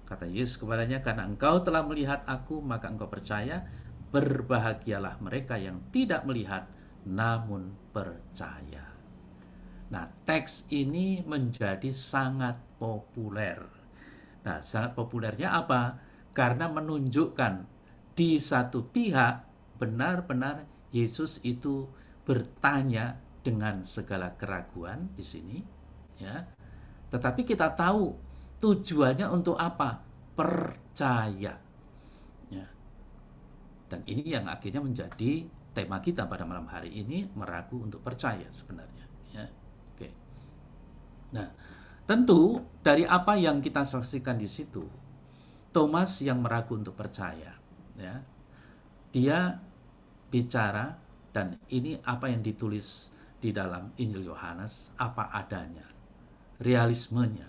Kata Yesus kepadanya, karena engkau telah melihat aku, maka engkau percaya. Berbahagialah mereka yang tidak melihat namun percaya. Nah, teks ini menjadi sangat populer. Nah, sangat populernya apa? Karena menunjukkan di satu pihak benar-benar Yesus itu bertanya dengan segala keraguan di sini, ya. Tetapi kita tahu tujuannya untuk apa? percaya. Ya. Dan ini yang akhirnya menjadi tema kita pada malam hari ini, meragu untuk percaya sebenarnya. Ya. Oke. Nah, tentu dari apa yang kita saksikan di situ, Thomas yang meragu untuk percaya, ya, dia bicara, dan ini apa yang ditulis di dalam Injil Yohanes, apa adanya, realismenya,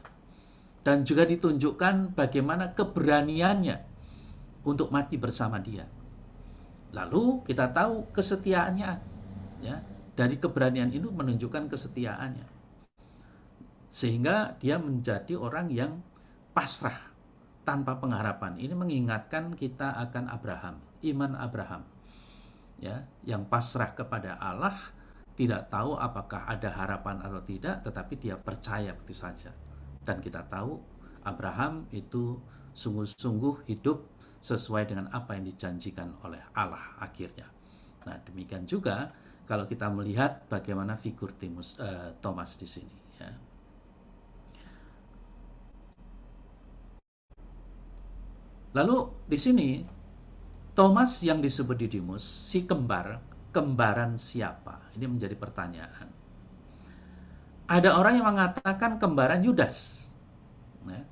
dan juga ditunjukkan bagaimana keberaniannya untuk mati bersama dia. Lalu kita tahu kesetiaannya, ya, dari keberanian itu menunjukkan kesetiaannya, sehingga dia menjadi orang yang pasrah tanpa pengharapan. Ini mengingatkan kita akan Abraham, iman Abraham, ya, yang pasrah kepada Allah, tidak tahu apakah ada harapan atau tidak, tetapi dia percaya begitu saja. Dan kita tahu Abraham itu sungguh-sungguh hidup sesuai dengan apa yang dijanjikan oleh Allah akhirnya. Nah, demikian juga kalau kita melihat bagaimana figur Thomas di sini, ya. Lalu di sini Thomas yang disebut Didimus, si kembaran siapa? Ini menjadi pertanyaan. Ada orang yang mengatakan kembaran Yudas, ya,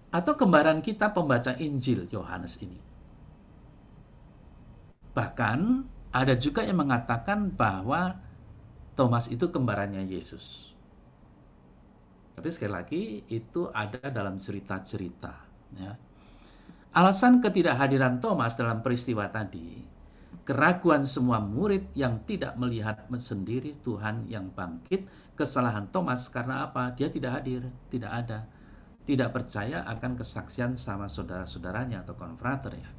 atau kembaran kita pembaca Injil Yohanes ini. Bahkan ada juga yang mengatakan bahwa Thomas itu kembarannya Yesus. Tapi sekali lagi itu ada dalam cerita-cerita, ya. Alasan ketidakhadiran Thomas dalam peristiwa tadi, keraguan semua murid yang tidak melihat sendiri Tuhan yang bangkit, kesalahan Thomas karena apa? Dia tidak hadir, tidak ada, tidak percaya akan kesaksian sama saudara-saudaranya atau konfrater, ya.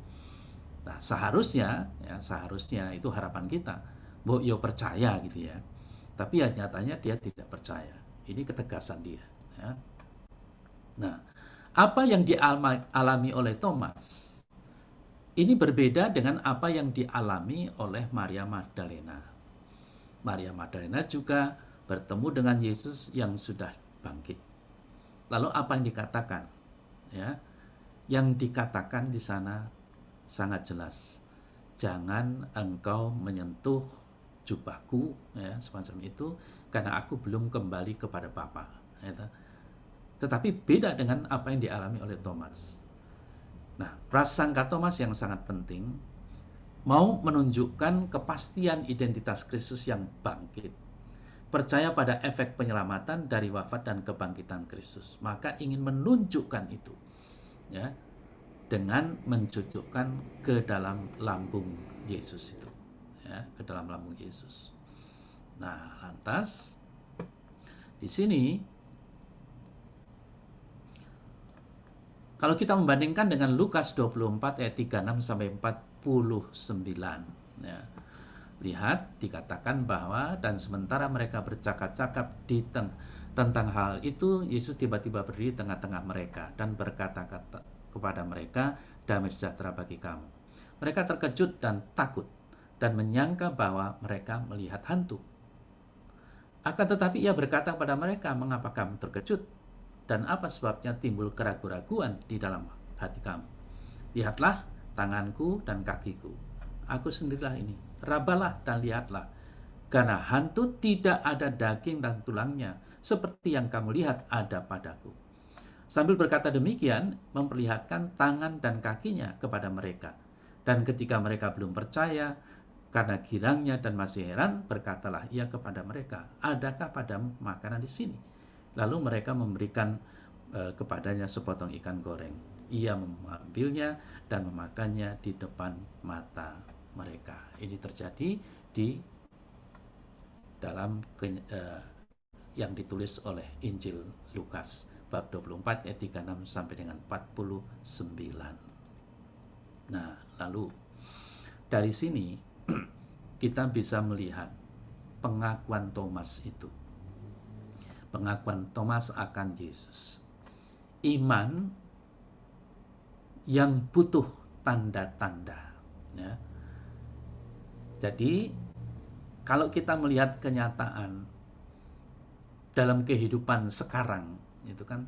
Nah, seharusnya itu harapan kita, bahwa yo percaya gitu ya. Tapi ya nyatanya dia tidak percaya. Ini ketegasan dia, ya. Nah, apa yang dialami oleh Thomas ini berbeda dengan apa yang dialami oleh Maria Magdalena. Maria Magdalena juga bertemu dengan Yesus yang sudah bangkit. Lalu apa yang dikatakan? Ya, yang dikatakan di sana sangat jelas. Jangan engkau menyentuh jubahku, ya, semacam itu, karena aku belum kembali kepada Bapa. Ya. Tetapi beda dengan apa yang dialami oleh Thomas. Nah, prasangka Thomas yang sangat penting, mau menunjukkan kepastian identitas Kristus yang bangkit, percaya pada efek penyelamatan dari wafat dan kebangkitan Kristus, maka ingin menunjukkan itu, ya, dengan mencucukkan ke dalam lambung Yesus itu, ya, ke dalam lambung Yesus. Nah, lantas di sini kalau kita membandingkan dengan Lukas 24 ayat 36 sampai 49, ya, lihat dikatakan bahwa dan sementara mereka bercakap-cakap tentang hal itu, Yesus tiba-tiba berdiri di tengah-tengah mereka dan berkata kepada mereka, damai sejahtera bagi kamu. Mereka terkejut dan takut dan menyangka bahwa mereka melihat hantu. Akan tetapi ia berkata kepada mereka, mengapa kamu terkejut? Dan apa sebabnya timbul keraguan-raguan di dalam hati kamu? Lihatlah tanganku dan kakiku. Aku sendirilah ini. Rabalah dan lihatlah. Karena hantu tidak ada daging dan tulangnya, seperti yang kamu lihat ada padaku. Sambil berkata demikian, memperlihatkan tangan dan kakinya kepada mereka. Dan ketika mereka belum percaya, karena girangnya dan masih heran, berkatalah ia kepada mereka, adakah padamu makanan di sini? Lalu mereka memberikan kepadanya sepotong ikan goreng. Ia mengambilnya dan memakannya di depan mata mereka. Ini terjadi di dalam yang ditulis oleh Injil Lukas bab 24 ayat 36 sampai dengan 49. Nah, lalu dari sini kita bisa melihat pengakuan Thomas itu. Pengakuan Thomas akan Yesus. Iman yang butuh tanda-tanda, ya. Jadi kalau kita melihat kenyataan dalam kehidupan sekarang, itu kan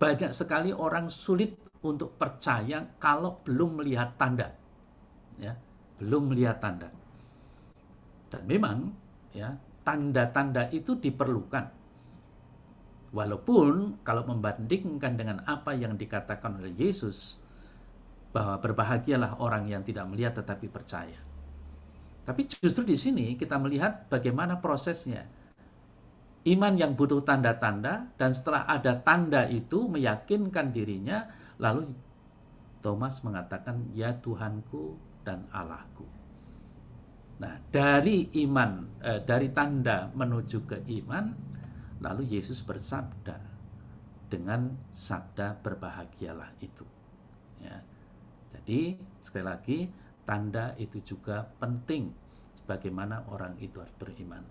banyak sekali orang sulit untuk percaya kalau belum melihat tanda, ya, belum melihat tanda. Dan memang, ya, tanda-tanda itu diperlukan. Walaupun kalau membandingkan dengan apa yang dikatakan oleh Yesus, bahwa berbahagialah orang yang tidak melihat tetapi percaya. Tapi justru di sini kita melihat bagaimana prosesnya. Iman yang butuh tanda-tanda, dan setelah ada tanda itu meyakinkan dirinya, lalu Thomas mengatakan, ya Tuhanku dan Allahku. Nah, dari tanda menuju ke iman, lalu Yesus bersabda dengan sabda berbahagialah itu. Ya. Jadi sekali lagi, tanda itu juga penting bagaimana orang itu harus beriman.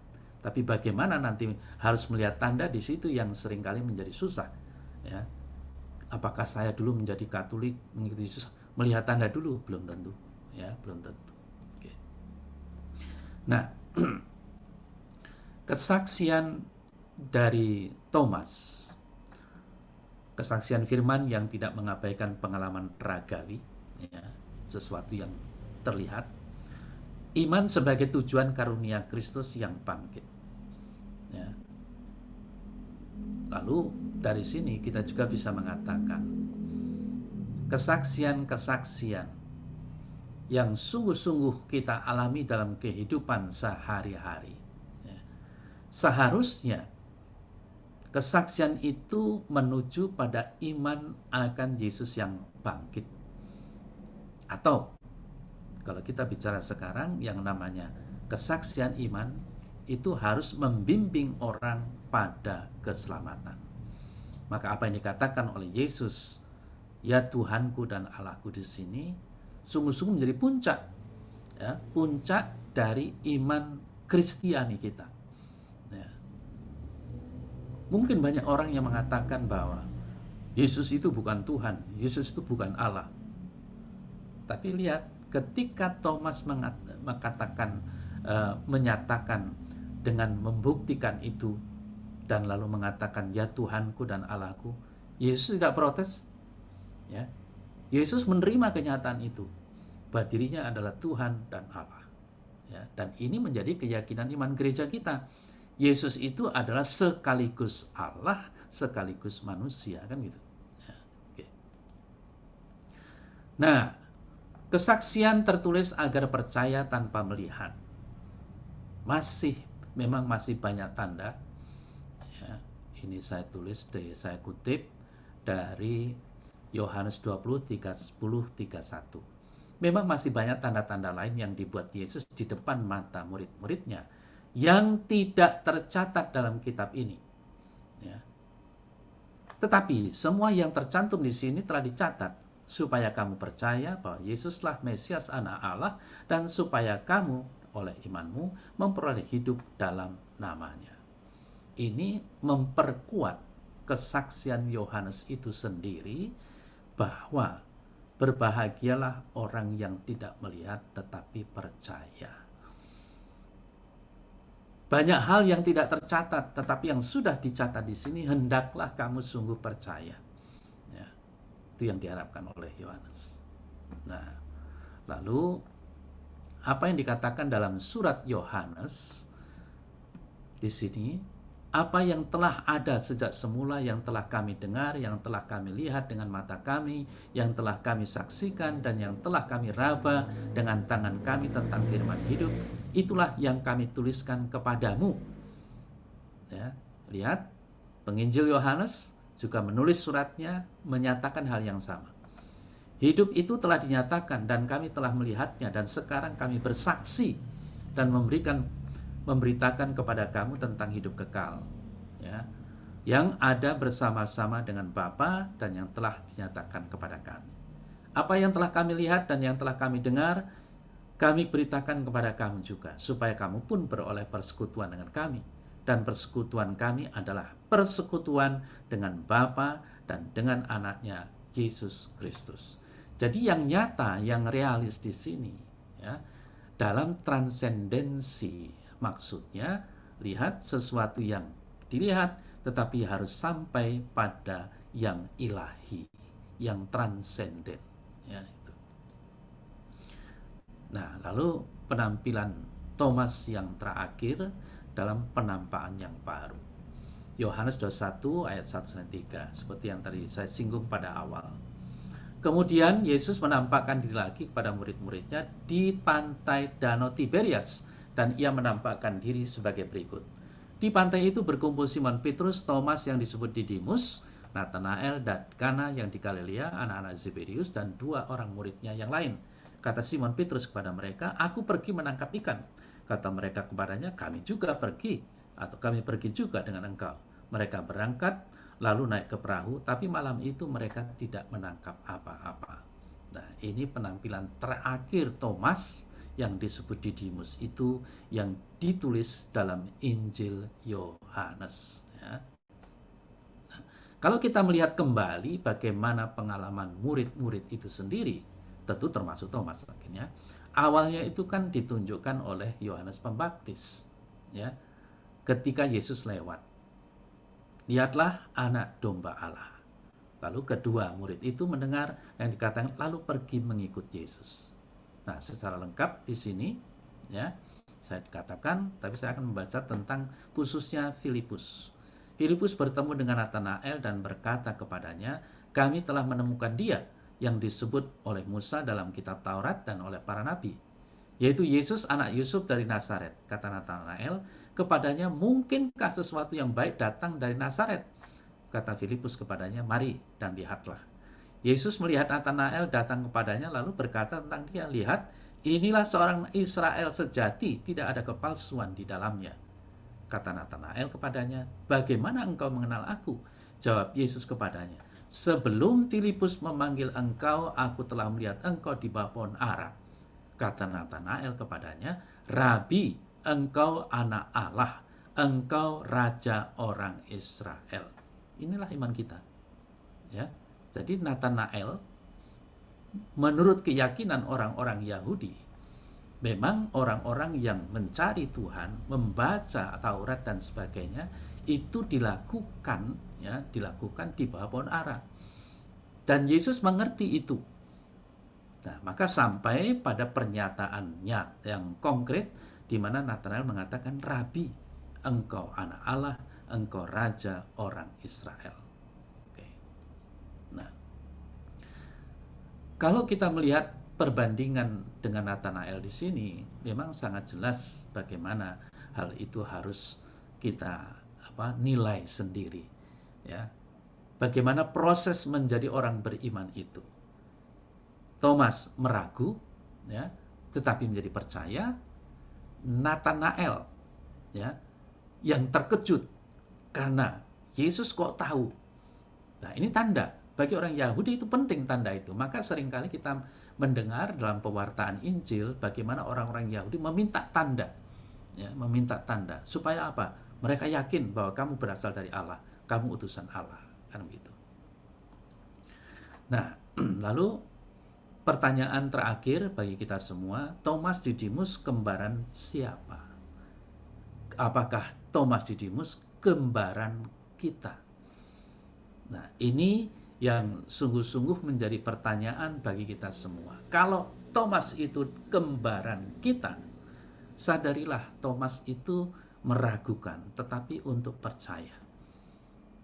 Tapi bagaimana nanti harus melihat tanda, di situ yang seringkali menjadi susah. Ya. Apakah saya dulu menjadi Katolik mengikuti Yesus melihat tanda dulu? Belum tentu. Ya, belum tentu. Oke. Nah, kesaksian dari Thomas, kesaksian firman yang tidak mengabaikan pengalaman ragawi, ya, sesuatu yang terlihat, iman sebagai tujuan karunia Kristus yang bangkit. Ya. Lalu dari sini kita juga bisa mengatakan kesaksian-kesaksian yang sungguh-sungguh kita alami dalam kehidupan sehari-hari. Ya. Seharusnya kesaksian itu menuju pada iman akan Yesus yang bangkit. Atau kalau kita bicara sekarang, yang namanya kesaksian iman itu harus membimbing orang pada keselamatan. Maka apa yang dikatakan oleh Yesus, ya Tuhanku dan Allahku, di sini sungguh-sungguh menjadi puncak, ya, puncak dari iman Kristiani kita. Ya. Mungkin banyak orang yang mengatakan bahwa Yesus itu bukan Tuhan, Yesus itu bukan Allah. Tapi lihat, ketika Thomas menyatakan dengan membuktikan itu, dan lalu mengatakan, ya Tuhanku dan Allahku, Yesus tidak protes. Ya. Yesus menerima kenyataan itu, bahwa dirinya adalah Tuhan dan Allah. Ya. Dan ini menjadi keyakinan iman gereja kita. Yesus itu adalah sekaligus Allah, sekaligus manusia, kan gitu. Ya, okay. Nah, kesaksian tertulis agar percaya tanpa melihat. Memang masih banyak tanda. Ya, ini saya kutip dari Yohanes 20:30-31. Memang masih banyak tanda-tanda lain yang dibuat Yesus di depan mata murid-muridnya yang tidak tercatat dalam kitab ini. Ya. Tetapi semua yang tercantum di sini telah dicatat supaya kamu percaya bahwa Yesuslah Mesias Anak Allah, dan supaya kamu oleh imanmu memperoleh hidup dalam namanya. Ini memperkuat kesaksian Yohanes itu sendiri, bahwa berbahagialah orang yang tidak melihat tetapi percaya. Banyak hal yang tidak tercatat, tetapi yang sudah dicatat di sini, hendaklah kamu sungguh percaya. Ya, itu yang diharapkan oleh Yohanes. Nah, lalu apa yang dikatakan dalam surat Yohanes di sini? Apa yang telah ada sejak semula, yang telah kami dengar, yang telah kami lihat dengan mata kami, yang telah kami saksikan, dan yang telah kami raba dengan tangan kami tentang firman hidup, itulah yang kami tuliskan kepadamu. Ya, lihat, penginjil Yohanes juga menulis suratnya menyatakan hal yang sama. Hidup itu telah dinyatakan dan kami telah melihatnya, dan sekarang kami bersaksi dan memberitakan kepada kamu tentang hidup kekal, ya, yang ada bersama-sama dengan Bapa dan yang telah dinyatakan kepada kami. Apa yang telah kami lihat dan yang telah kami dengar, kami beritakan kepada kamu juga, supaya kamu pun beroleh persekutuan dengan kami. Dan persekutuan kami adalah persekutuan dengan Bapa dan dengan anaknya Yesus Kristus. Jadi yang nyata, yang realis di sini, ya, dalam transendensi, maksudnya lihat sesuatu yang dilihat, tetapi harus sampai pada yang ilahi, yang transenden. Ya, itu. Nah, lalu penampilan Thomas yang terakhir dalam penampakan yang baru. Yohanes 21 ayat 1-3, seperti yang tadi saya singgung pada awal. Kemudian Yesus menampakkan diri lagi kepada murid-muridnya di pantai Danau Tiberias, dan ia menampakkan diri sebagai berikut. Di pantai itu berkumpul Simon Petrus, Thomas yang disebut Didimus, Nathanael dan Kana yang di Galilea, anak-anak Zebedius, dan 2 orang muridnya yang lain. Kata Simon Petrus kepada mereka, "Aku pergi menangkap ikan." Kata mereka kepadanya, "Kami juga pergi," atau "Kami pergi juga dengan engkau." Mereka berangkat lalu naik ke perahu, tapi malam itu mereka tidak menangkap apa-apa. Nah, ini penampilan terakhir Thomas yang disebut Didimus itu yang ditulis dalam Injil Yohanes. Ya. Nah, kalau kita melihat kembali bagaimana pengalaman murid-murid itu sendiri, tentu termasuk Thomas akhirnya, awalnya itu kan ditunjukkan oleh Yohanes Pembaptis. Ya, ketika Yesus lewat, "Lihatlah anak domba Allah." Lalu kedua murid itu mendengar yang dikatakan, lalu pergi mengikut Yesus. Nah, secara lengkap di sini ya saya katakan, tapi saya akan membaca tentang khususnya Filipus. Filipus bertemu dengan Nathanael dan berkata kepadanya, "Kami telah menemukan dia yang disebut oleh Musa dalam kitab Taurat dan oleh para nabi, yaitu Yesus anak Yusuf dari Nazaret." Kata Nathanael kepadanya, "Mungkinkah sesuatu yang baik datang dari Nazaret?" Kata Filipus kepadanya, "Mari dan lihatlah." Yesus melihat Nathanael datang kepadanya lalu berkata tentang dia, "Lihat, inilah seorang Israel sejati, tidak ada kepalsuan di dalamnya." Kata Nathanael kepadanya, "Bagaimana engkau mengenal aku?" Jawab Yesus kepadanya, "Sebelum Filipus memanggil engkau, aku telah melihat engkau di bawah pohon ara." Kata Nathanael kepadanya, "Rabi, engkau anak Allah, engkau raja orang Israel." Inilah iman kita. Ya. Jadi Nathanael menurut keyakinan orang-orang Yahudi, memang orang-orang yang mencari Tuhan, membaca Taurat dan sebagainya, itu dilakukan di bawah pohon ara. Dan Yesus mengerti itu. Nah, maka sampai pada pernyataannya yang konkret di mana Nathanael mengatakan, "Rabi, engkau anak Allah, engkau raja orang Israel." Oke. Nah, kalau kita melihat perbandingan dengan Nathanael di sini, memang sangat jelas bagaimana hal itu harus kita nilai sendiri, ya. Bagaimana proses menjadi orang beriman itu. Thomas meragu, ya, tetapi menjadi percaya. Nathanael, ya, yang terkejut karena Yesus kok tahu. Nah, ini tanda. Bagi orang Yahudi itu penting tanda itu. Maka seringkali kita mendengar dalam pewartaan Injil bagaimana orang-orang Yahudi meminta tanda. Ya, meminta tanda. Supaya apa? Mereka yakin bahwa kamu berasal dari Allah. Kamu utusan Allah. Kan begitu. Nah, lalu pertanyaan terakhir bagi kita semua, Thomas Didimus kembaran siapa? Apakah Thomas Didimus kembaran kita? Nah, ini yang sungguh-sungguh menjadi pertanyaan bagi kita semua. Kalau Thomas itu kembaran kita, sadarilah Thomas itu meragukan, tetapi untuk percaya.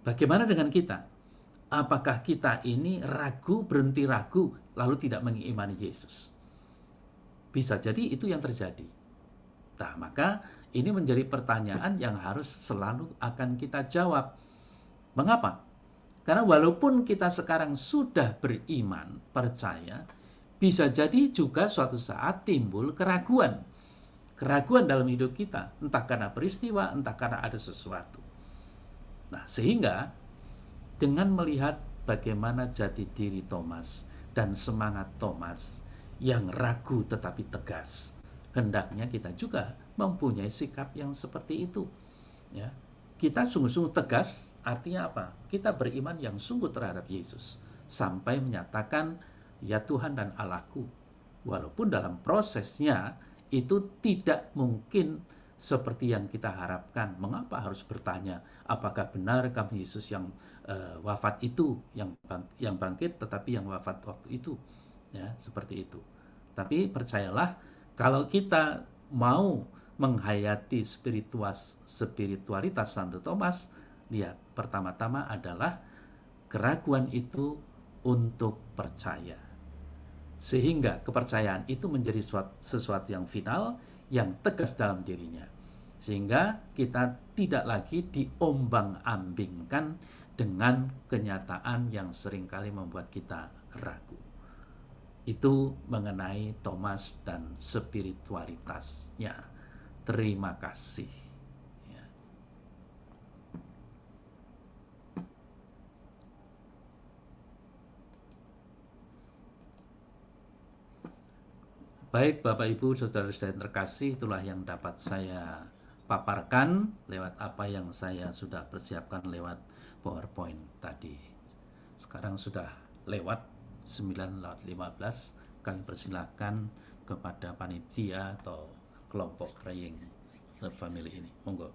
Bagaimana dengan kita? Apakah kita ini ragu, berhenti ragu, lalu tidak mengimani Yesus? Bisa jadi itu yang terjadi. Nah, maka ini menjadi pertanyaan yang harus selalu akan kita jawab. Mengapa? Karena walaupun kita sekarang sudah beriman, percaya, bisa jadi juga suatu saat timbul keraguan. Keraguan dalam hidup kita, entah karena peristiwa, entah karena ada sesuatu. Nah, sehingga dengan melihat bagaimana jati diri Thomas dan semangat Thomas yang ragu tetapi tegas, hendaknya kita juga mempunyai sikap yang seperti itu. Ya. Kita sungguh-sungguh tegas, artinya apa? Kita beriman yang sungguh terhadap Yesus. Sampai menyatakan, ya Tuhan dan Allahku. Walaupun dalam prosesnya itu tidak mungkin seperti yang kita harapkan. Mengapa harus bertanya, apakah benar kami Yesus yang wafat itu, yang bangkit, tetapi yang wafat waktu itu, ya seperti itu. Tapi percayalah, kalau kita mau menghayati spiritualitas Santo Thomas, lihat pertama-tama adalah keraguan itu untuk percaya. Sehingga kepercayaan itu menjadi sesuatu yang final, yang tegas dalam dirinya. Sehingga kita tidak lagi diombang-ambingkan dengan kenyataan yang seringkali membuat kita ragu. Itu mengenai Thomas dan spiritualitasnya. Terima kasih. Ya. Baik Bapak Ibu, saudara-saudara yang terkasih, itulah yang dapat saya paparkan lewat apa yang saya sudah persiapkan lewat PowerPoint tadi. Sekarang sudah lewat 9:15, kami persilahkan kepada panitia atau kelompok praying family ini. Monggo.